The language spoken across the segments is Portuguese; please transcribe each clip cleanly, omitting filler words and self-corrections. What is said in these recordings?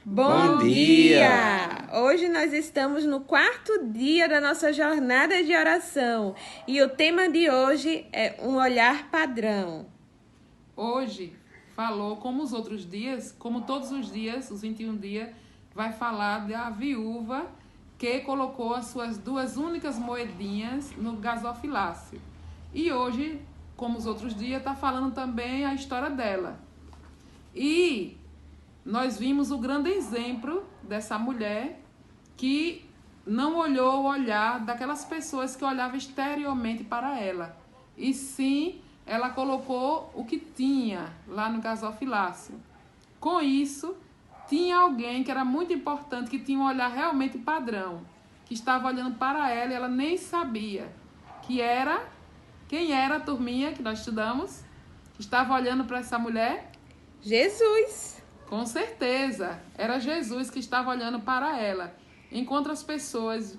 Bom dia! Hoje nós estamos no quarto dia da nossa jornada de oração e o tema de hoje é um olhar padrão. Hoje falou como os outros dias, como todos os dias, os 21 dias, vai falar da viúva que colocou as suas duas únicas moedinhas no gasofilácio. E hoje, como os outros dias, está falando também a história dela. E nós vimos o grande exemplo dessa mulher que não olhou o olhar daquelas pessoas que olhavam exteriormente para ela. E sim, ela colocou o que tinha lá no gasofilácio. Com isso, tinha alguém que era muito importante, que tinha um olhar realmente padrão, que estava olhando para ela e ela nem sabia que era, quem era a turminha que nós estudamos, que estava olhando para essa mulher. Jesus! Com certeza, era Jesus que estava olhando para ela. Enquanto as pessoas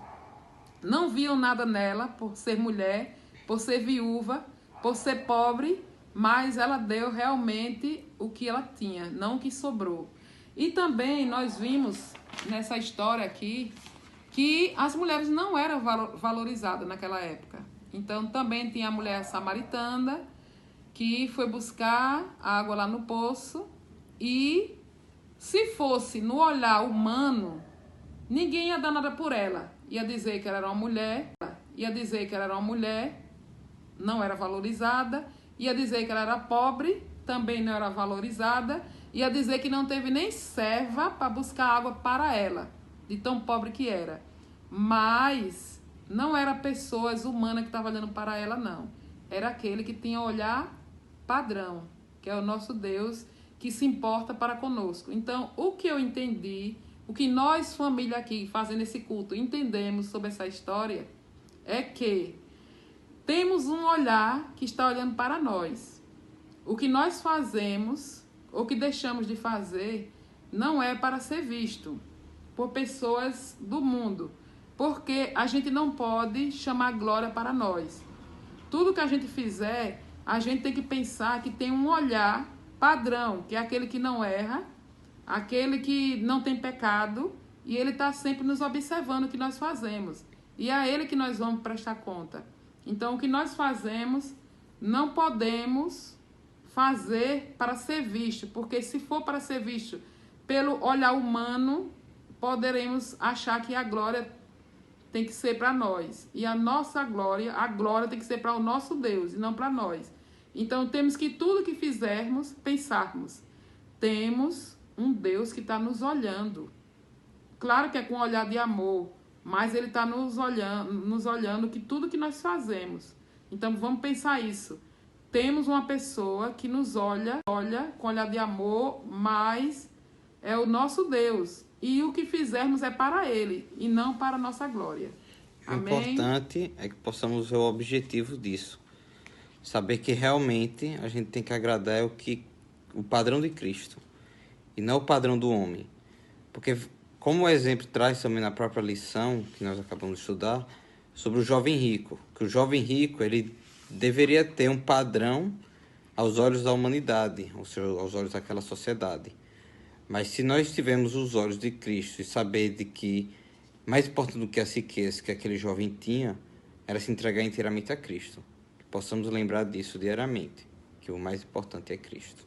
não viam nada nela por ser mulher, por ser viúva, por ser pobre, mas ela deu realmente o que ela tinha, não o que sobrou. E também nós vimos nessa história aqui que as mulheres não eram valorizadas naquela época. Então também tinha a mulher samaritana que foi buscar água lá no poço e se fosse no olhar humano, ninguém ia dar nada por ela. Ia dizer que ela era uma mulher, não era valorizada, ia dizer que ela era pobre, também não era valorizada, ia dizer que não teve nem serva para buscar água para ela, de tão pobre que era. Mas não era pessoas humanas que estavam olhando para ela, não. Era aquele que tinha olhar padrão, que é o nosso Deus, que se importa para conosco. Então, o que eu entendi, o que nós, família aqui, fazendo esse culto, entendemos sobre essa história, é que temos um olhar que está olhando para nós. O que nós fazemos, ou que deixamos de fazer, não é para ser visto por pessoas do mundo, porque a gente não pode chamar glória para nós. Tudo que a gente fizer, a gente tem que pensar que tem um olhar padrão, que é aquele que não erra, aquele que não tem pecado, e ele está sempre nos observando o que nós fazemos. E é a ele que nós vamos prestar conta. Então, o que nós fazemos, não podemos fazer para ser visto, porque se for para ser visto pelo olhar humano, poderemos achar que a glória tem que ser para nós. E a nossa glória, a glória tem que ser para o nosso Deus e não para nós. Então, temos que tudo que fizermos, pensarmos. Temos um Deus que está nos olhando. Claro que é com um olhar de amor, mas Ele está nos olhando que tudo que nós fazemos. Então, vamos pensar isso. Temos uma pessoa que nos olha com olhar de amor, mas é o nosso Deus. E o que fizermos é para Ele e não para a nossa glória. Amém? O importante é que possamos ver o objetivo disso. Saber que realmente a gente tem que agradar o padrão de Cristo e não o padrão do homem. Porque, como o exemplo traz também na própria lição que nós acabamos de estudar, sobre o jovem rico, que o jovem rico ele deveria ter um padrão aos olhos da humanidade, ou seja, aos olhos daquela sociedade. Mas se nós tivermos os olhos de Cristo e saber de que mais importante do que as riquezas que aquele jovem tinha era se entregar inteiramente a Cristo. Possamos lembrar disso diariamente, que o mais importante é Cristo.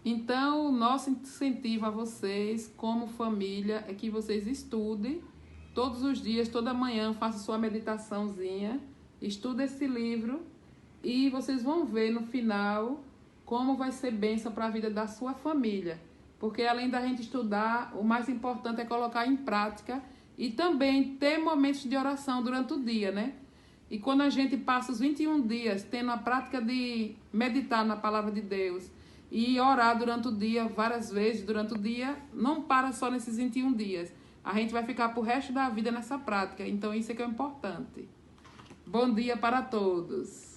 Então, o nosso incentivo a vocês, como família, é que vocês estudem todos os dias, toda manhã, façam sua meditaçãozinha, estudem esse livro e vocês vão ver no final como vai ser bênção para a vida da sua família. Porque além da gente estudar, o mais importante é colocar em prática e também ter momentos de oração durante o dia, né? E quando a gente passa os 21 dias tendo a prática de meditar na palavra de Deus e orar durante o dia, várias vezes durante o dia, não para só nesses 21 dias. A gente vai ficar pro resto da vida nessa prática. Então isso é que é importante. Bom dia para todos.